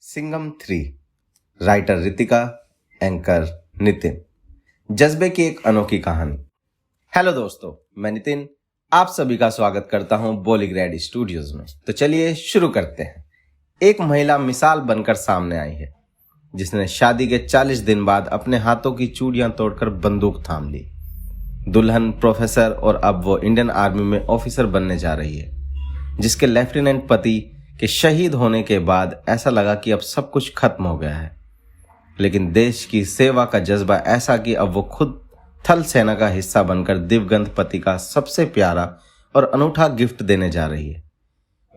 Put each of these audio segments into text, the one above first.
Singham 3। Writer Ritika, anchor Nitin. जज्बे की एक अनोखी कहानी। हेलो दोस्तों, मैं नितिन आप सभी का स्वागत करता हूं बॉलीग्रैड स्टूडियोज में। तो चलिए शुरू करते हैं। एक महिला मिसाल बनकर सामने आई है जिसने शादी के 40 दिन बाद अपने हाथों की चूड़ियां तोड़कर बंदूक थाम ली। दुल्हन प्रोफेसर और अब वो इंडियन आर्मी में ऑफिसर बनने जा रही है, जिसके लेफ्टिनेंट पति के शहीद होने के बाद ऐसा लगा कि अब सब कुछ खत्म हो गया है। लेकिन देश की सेवा का जज्बा ऐसा कि अब वो खुद थल सेना का हिस्सा बनकर दिवंगत पति का सबसे प्यारा और अनूठा गिफ्ट देने जा रही है।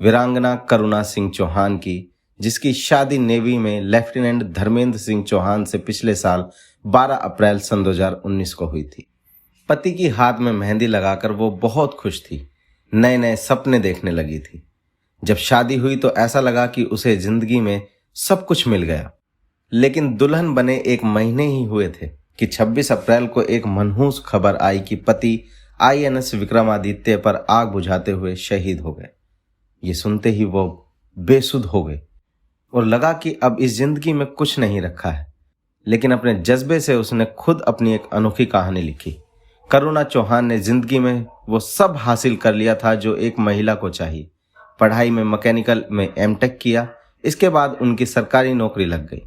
वीरांगना करुणा सिंह चौहान की, जिसकी शादी नेवी में लेफ्टिनेंट धर्मेंद्र सिंह चौहान से पिछले साल 12 अप्रैल सन 2019 को हुई थी। पति की हाथ में मेहंदी लगाकर वो बहुत खुश थी, नए नए सपने देखने लगी थी। जब शादी हुई तो ऐसा लगा कि उसे जिंदगी में सब कुछ मिल गया। लेकिन दुल्हन बने एक महीने ही हुए थे कि 26 अप्रैल को एक मनहूस खबर आई कि पति INS विक्रमादित्य पर आग बुझाते हुए शहीद हो गए। ये सुनते ही वो बेसुध हो गई और लगा कि अब इस जिंदगी में कुछ नहीं रखा है। लेकिन अपने जज्बे से उसने खुद अपनी एक अनोखी कहानी लिखी। करुणा चौहान ने जिंदगी में वो सब हासिल कर लिया था जो एक महिला को चाहिए। पढ़ाई में मैकेनिकल में M.Tech किया। इसके बाद उनकी सरकारी नौकरी लग गई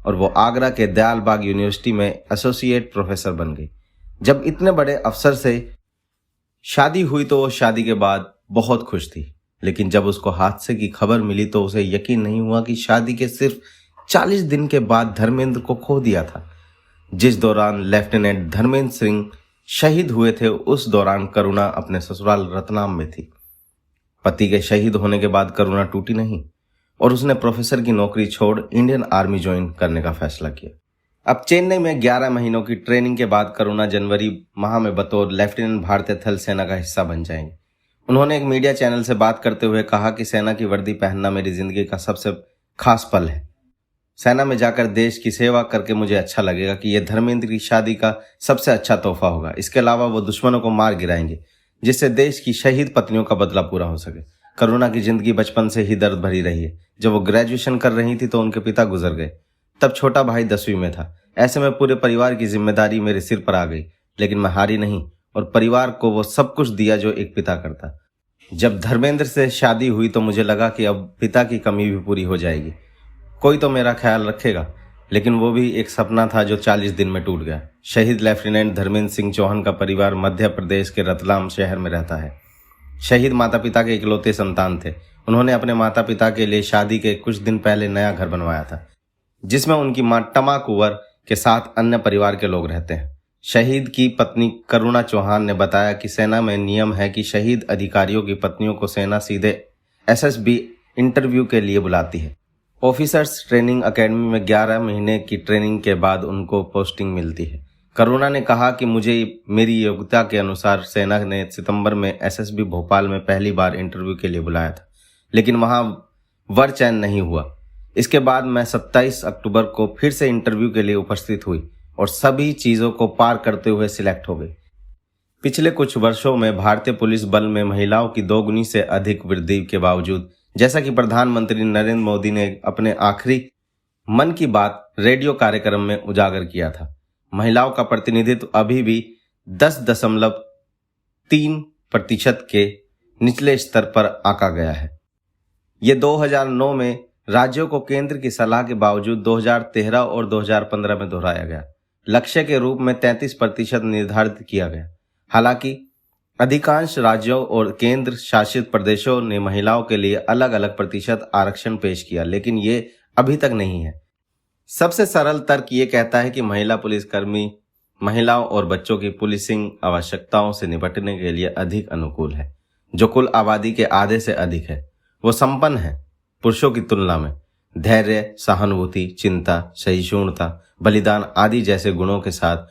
और वो आगरा के दयालबाग यूनिवर्सिटी में एसोसिएट प्रोफेसर बन गई। जब इतने बड़े अफसर से शादी हुई तो वो शादी के बाद बहुत खुश थी। लेकिन जब उसको हादसे की खबर मिली तो उसे यकीन नहीं हुआ कि शादी के सिर्फ 40 दिन के बाद धर्मेंद्र को खो दिया था। जिस दौरान लेफ्टिनेंट धर्मेंद्र सिंह शहीद हुए थे, उस दौरान करुणा अपने ससुराल रतलाम में थी। पति के शहीद होने के बाद करुणा टूटी नहीं और उसने प्रोफेसर की नौकरी छोड़ इंडियन आर्मी ज्वाइन करने का फैसला किया। अब चेन्नई में 11 महीनों की ट्रेनिंग के बाद करुणा जनवरी माह में बतौर लेफ्टिनेंट भारतीय थल सेना का हिस्सा बन जाएंगे। उन्होंने एक मीडिया चैनल से बात करते हुए कहा कि सेना की वर्दी पहनना मेरी जिंदगी का सबसे खास पल है। सेना में जाकर देश की सेवा करके मुझे अच्छा लगेगा कि यह धर्मेंद्र की शादी का सबसे अच्छा तोहफा होगा। इसके अलावा वो दुश्मनों को मार गिराएंगे जिससे देश की शहीद पत्नियों का बदला पूरा हो सके। करुणा की जिंदगी बचपन से ही दर्द भरी रही है। जब वो ग्रेजुएशन कर रही थी तो उनके पिता गुजर गए। तब छोटा भाई 10वीं में था। ऐसे में पूरे परिवार की जिम्मेदारी मेरे सिर पर आ गई। लेकिन मैं हारी नहीं और परिवार को वो सब कुछ दिया जो एक पिता करता। जब धर्मेंद्र से शादी हुई तो मुझे लगा कि अब पिता की कमी भी पूरी हो जाएगी, कोई तो मेरा ख्याल रखेगा। लेकिन वो भी एक सपना था जो 40 दिन में टूट गया। शहीद लेफ्टिनेंट धर्मेंद्र सिंह चौहान का परिवार मध्य प्रदेश के रतलाम शहर में रहता है। शहीद माता पिता के इकलौते संतान थे। उन्होंने अपने माता पिता के लिए शादी के कुछ दिन पहले नया घर बनवाया था, जिसमें उनकी मां टमा कुंवर के साथ अन्य परिवार के लोग रहते हैं। शहीद की पत्नी करुणा चौहान ने बताया कि सेना में नियम है कि शहीद अधिकारियों की पत्नियों को सेना सीधे SSB इंटरव्यू के लिए बुलाती है। ऑफिसर्स ट्रेनिंग एकेडमी में 11 महीने की ट्रेनिंग के बाद उनको पोस्टिंग मिलती है। करुणा ने कहा कि मुझे मेरी योग्यता के अनुसार सेना ने सितंबर में SSB भोपाल में पहली बार इंटरव्यू के लिए बुलाया था, लेकिन वहां वर चयन नहीं हुआ। इसके बाद मैं 27 अक्टूबर को फिर से इंटरव्यू के लिए उपस्थित हुई और सभी चीज़ों को पार करते हुए सिलेक्ट हो गई। पिछले कुछ वर्षों में भारतीय पुलिस बल में महिलाओं की 2 गुनी से अधिक वृद्धि के बावजूद, जैसा कि प्रधानमंत्री नरेंद्र मोदी ने अपने आखिरी मन की बात रेडियो कार्यक्रम में उजागर किया था, महिलाओं का प्रतिनिधित्व अभी भी 10.3% के निचले स्तर पर आंका गया है। ये 2009 में राज्यों को केंद्र की सलाह के बावजूद 2013 और 2015 में दोहराया गया। लक्ष्य के रूप में 33% निर्धारित किया गया। हालांकि अधिकांश राज्यों और केंद्र शासित प्रदेशों ने महिलाओं के लिए अलग अलग प्रतिशत आरक्षण पेश किया, लेकिन ये अभी तक नहीं है। सबसे सरल तर्क ये कहता है कि महिला पुलिसकर्मी महिलाओं और बच्चों की पुलिसिंग आवश्यकताओं से निपटने के लिए अधिक अनुकूल है, जो कुल आबादी के आधे से अधिक है। वो संपन्न है पुरुषों की तुलना में धैर्य, सहानुभूति, चिंता, सहिष्णुता, बलिदान आदि जैसे गुणों के साथ।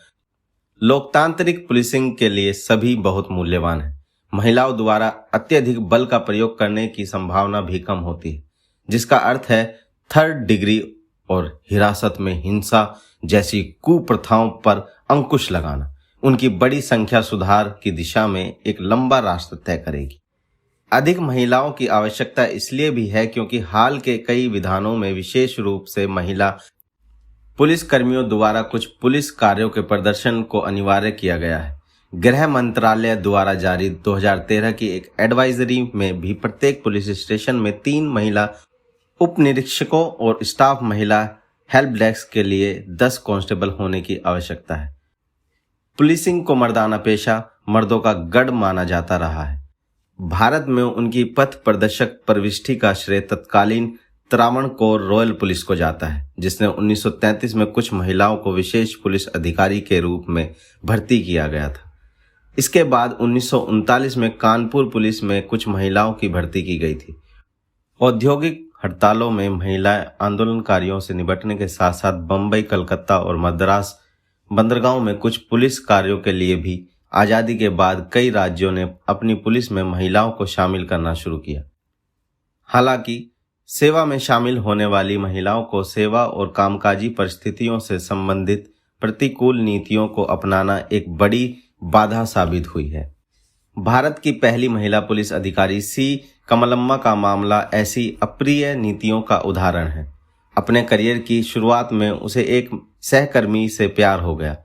लोकतांत्रिक पुलिसिंग के लिए सभी बहुत मूल्यवान है। महिलाओं द्वारा अत्यधिक बल का प्रयोग करने की संभावना भी कम होती है, जिसका अर्थ है थर्ड डिग्री और हिरासत में हिंसा जैसी कुप्रथाओं पर अंकुश लगाना। उनकी बड़ी संख्या सुधार की दिशा में एक लंबा रास्ता तय करेगी। अधिक महिलाओं की आवश्यकता इसलिए भी है क्योंकि हाल के कई विधानों में विशेष रूप से महिला पुलिस कर्मियों द्वारा कुछ पुलिस कार्यों के प्रदर्शन को अनिवार्य किया गया है। गृह मंत्रालय द्वारा जारी 2013 की एक एडवाइजरी में भी प्रत्येक पुलिस स्टेशन में 3 महिला उप निरीक्षकों और स्टाफ महिला हेल्प डेस्क के लिए 10 कांस्टेबल होने की आवश्यकता है। पुलिसिंग को मर्दाना पेशा, मर्दों का गढ़ माना जाता रहा है। भारत में उनकी पथ प्रदर्शक प्रविष्टि का श्रेय तत्कालीन त्रावणकोर रॉयल पुलिस को जाता है, जिसने 1933 में कुछ महिलाओं को विशेष पुलिस अधिकारी के रूप में भर्ती किया गया था। इसके बाद 1939 में कानपुर पुलिस में कुछ महिलाओं की भर्ती की गई थी। औद्योगिक हड़तालों में महिला आंदोलनकारियों से निपटने के साथ साथ बम्बई, कलकत्ता और मद्रास बंदरगाहों में कुछ पुलिस कार्यों के लिए भी आज़ादी के बाद कई राज्यों ने अपनी पुलिस में महिलाओं को शामिल करना शुरू किया। हालांकि सेवा में शामिल होने वाली महिलाओं को सेवा और कामकाजी परिस्थितियों से संबंधित प्रतिकूल नीतियों को अपनाना एक बड़ी बाधा साबित हुई है। भारत की पहली महिला पुलिस अधिकारी सी कमलम्मा का मामला ऐसी अप्रिय नीतियों का उदाहरण है। अपने करियर की शुरुआत में उसे एक सहकर्मी से प्यार हो गया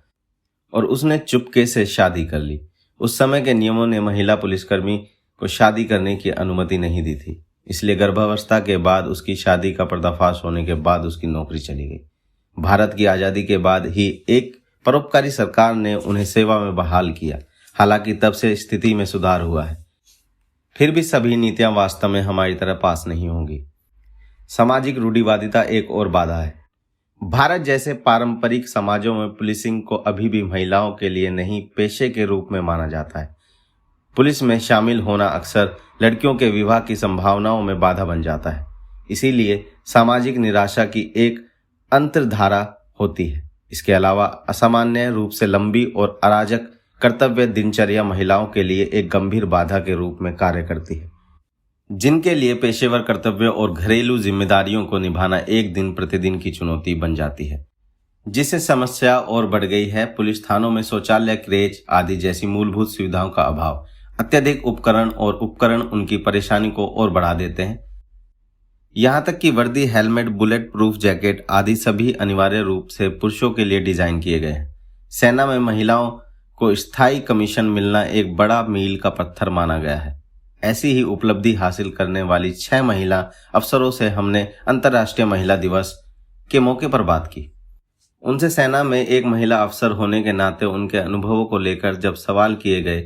और उसने चुपके से शादी कर ली। उस समय के नियमों ने महिला पुलिसकर्मी को शादी करने की अनुमति नहीं दी थी, इसलिए गर्भावस्था के बाद उसकी शादी का पर्दाफाश होने के बाद उसकी नौकरी चली गई। भारत की आज़ादी के बाद ही एक परोपकारी सरकार ने उन्हें सेवा में बहाल किया। हालांकि तब से स्थिति में सुधार हुआ है, फिर भी सभी नीतियां वास्तव में हमारी तरह पास नहीं होंगी। सामाजिक रूढ़िवादिता एक और बाधा है। भारत जैसे पारंपरिक समाजों में पुलिसिंग को अभी भी महिलाओं के लिए नहीं, पेशे के रूप में माना जाता है। पुलिस में शामिल होना अक्सर लड़कियों के विवाह की संभावनाओं में बाधा बन जाता है। इसीलिए सामाजिक निराशा की एक अंतर्धारा होती है। इसके अलावा असामान्य रूप से लंबी और अराजक कर्तव्य दिनचर्या महिलाओं के लिए एक गंभीर बाधा के रूप में कार्य करती है, जिनके लिए पेशेवर कर्तव्यों और घरेलू जिम्मेदारियों को निभाना एक दिन प्रतिदिन की चुनौती बन जाती है। जिससे समस्या और बढ़ गई है पुलिस थानों में शौचालय, क्रेच आदि जैसी मूलभूत सुविधाओं का अभाव, अत्यधिक उपकरण उनकी परेशानी को और बढ़ा देते हैं। यहाँ तक कि वर्दी, हेलमेट, बुलेट प्रूफ जैकेट आदि सभी अनिवार्य रूप से पुरुषों के लिए डिजाइन किए गए हैं। सेना में महिलाओं को स्थायी कमीशन मिलना एक बड़ा मील का पत्थर माना गया है। ऐसी ही उपलब्धि हासिल करने वाली 6 महिला अफसरों से हमने अंतर्राष्ट्रीय महिला दिवस के मौके पर बात की। उनसे सेना में एक महिला अफसर होने के नाते उनके अनुभवों को लेकर जब सवाल किए गए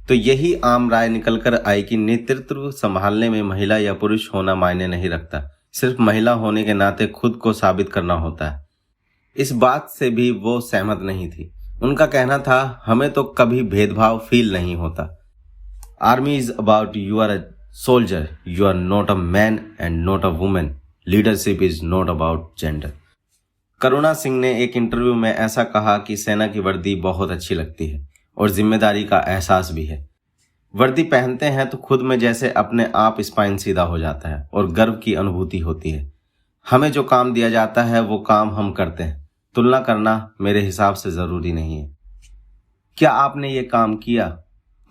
तो यही आम राय निकलकर आई कि नेतृत्व संभालने में महिला या पुरुष होना मायने नहीं रखता, सिर्फ महिला होने के नाते खुद को साबित करना होता है। इस बात से भी वो सहमत नहीं थी। उनका कहना था, हमें तो कभी भेदभाव फील नहीं होता। Army is about you are a soldier, you are not a man and not a woman, leadership is not about gender. Karuna Singh ने एक इंटरव्यू में ऐसा कहा कि सेना की वर्दी बहुत अच्छी लगती है और जिम्मेदारी का एहसास भी है। वर्दी पहनते हैं तो खुद में जैसे अपने आप स्पाइन सीधा हो जाता है और गर्व की अनुभूति होती है। हमें जो काम दिया जाता है वो काम हम करते हैं। तुलना करना मेरे हिसाब से ज़रूरी नहीं है। क्या आपने ये काम किया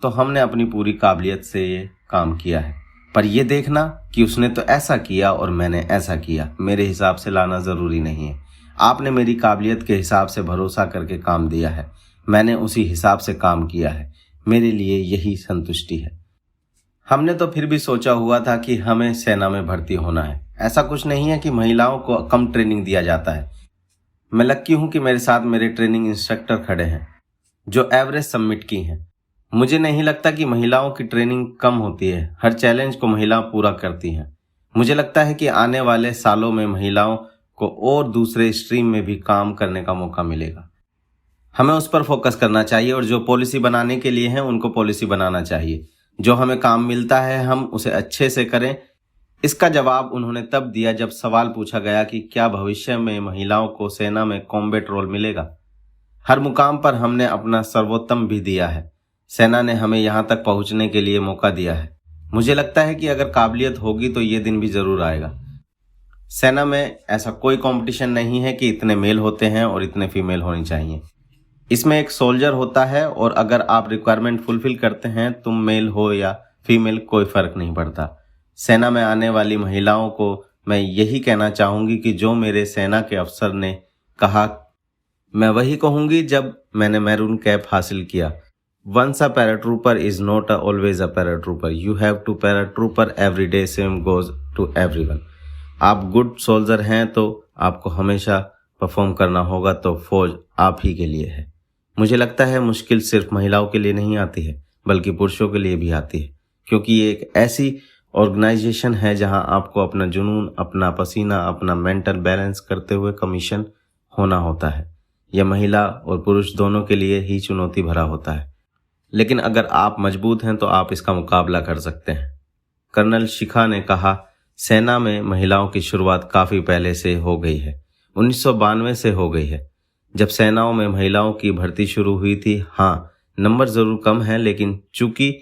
तो हमने अपनी पूरी काबिलियत से ये काम किया है, पर यह देखना कि उसने तो ऐसा किया और मैंने ऐसा किया, मेरे हिसाब से लाना ज़रूरी नहीं है। आपने मेरी काबिलियत के हिसाब से भरोसा करके काम दिया है, मैंने उसी हिसाब से काम किया है, मेरे लिए यही संतुष्टि है। हमने तो फिर भी सोचा हुआ था कि हमें सेना में भर्ती होना है। ऐसा कुछ नहीं है कि महिलाओं को कम ट्रेनिंग दिया जाता है। मैं लक्की हूँ कि मेरे साथ मेरे ट्रेनिंग इंस्ट्रक्टर खड़े हैं जो एवरेज सबमिट की हैं। मुझे नहीं लगता कि महिलाओं की ट्रेनिंग कम होती है। हर चैलेंज को महिला पूरा करती हैं। मुझे लगता है कि आने वाले सालों में महिलाओं को और दूसरे स्ट्रीम में भी काम करने का मौका मिलेगा। हमें उस पर फोकस करना चाहिए और जो पॉलिसी बनाने के लिए हैं उनको पॉलिसी बनाना चाहिए। जो हमें काम मिलता है हम उसे अच्छे से करें। इसका जवाब उन्होंने तब दिया जब सवाल पूछा गया कि क्या भविष्य में महिलाओं को सेना में कॉम्बैट रोल मिलेगा। हर मुकाम पर हमने अपना सर्वोत्तम भी दिया है। सेना ने हमें यहाँ तक पहुँचने के लिए मौका दिया है। मुझे लगता है कि अगर काबिलियत होगी तो ये दिन भी जरूर आएगा। सेना में ऐसा कोई कंपटीशन नहीं है कि इतने मेल होते हैं और इतने फीमेल होनी चाहिए। इसमें एक सोल्जर होता है और अगर आप रिक्वायरमेंट फुलफिल करते हैं, तुम मेल हो या फीमेल कोई फर्क नहीं पड़ता। सेना में आने वाली महिलाओं को मैं यही कहना चाहूंगी कि जो मेरे सेना के अफसर ने कहा मैं वही कहूंगी जब मैंने मैरून कैप हासिल किया। Once a paratrooper is not always a paratrooper, you have to paratrooper every day, same goes to everyone. आप गुड सोल्जर हैं तो आपको हमेशा परफॉर्म करना होगा, तो फौज आप ही के लिए है। मुझे लगता है मुश्किल सिर्फ महिलाओं के लिए नहीं आती है बल्कि पुरुषों के लिए भी आती है, क्योंकि ये एक ऐसी ऑर्गेनाइजेशन है जहां आपको अपना जुनून, अपना पसीना, अपना मेंटल बैलेंस करते हुए कमीशन होना होता है। यह महिला और पुरुष दोनों के लिए ही चुनौती भरा होता है, लेकिन अगर आप मजबूत हैं तो आप इसका मुकाबला कर सकते हैं। कर्नल शिखा ने कहा, सेना में महिलाओं की शुरुआत काफ़ी पहले से हो गई है, 1992 से हो गई है, जब सेनाओं में महिलाओं की भर्ती शुरू हुई थी। हाँ, नंबर ज़रूर कम है, लेकिन चूंकि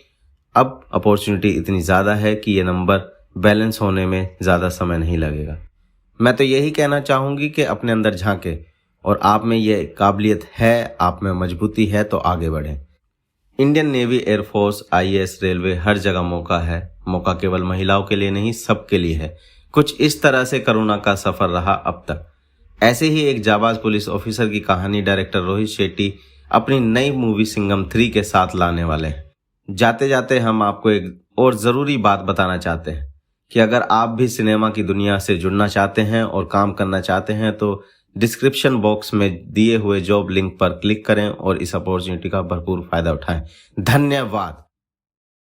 अब अपॉर्चुनिटी इतनी ज़्यादा है कि ये नंबर बैलेंस होने में ज़्यादा समय नहीं लगेगा। मैं तो यही कहना चाहूँगी कि अपने अंदर झांकें, और आप में ये काबिलियत है, आप में मजबूती है तो आगे बढ़ें। Indian navy, air force, IAS, railway, हर जगह मौका है। मौका केवल महिलाओं के लिए नहीं, सबके लिए है। कुछ इस तरह से करुणा का सफर रहा अब तक। ऐसे ही एक जाबाज पुलिस ऑफिसर की कहानी डायरेक्टर रोहित शेट्टी अपनी नई मूवी सिंघम 3 के साथ लाने वाले हैं। जाते जाते हम आपको एक और ज़रूरी बात बताना चाहते हैं कि अगर आप भी सिनेमा की दुनिया से जुड़ना चाहते हैं और काम करना चाहते हैं तो डिस्क्रिप्शन बॉक्स में दिए हुए जॉब लिंक पर क्लिक करें और इस अपॉर्चुनिटी का भरपूर फायदा उठाएं। धन्यवाद।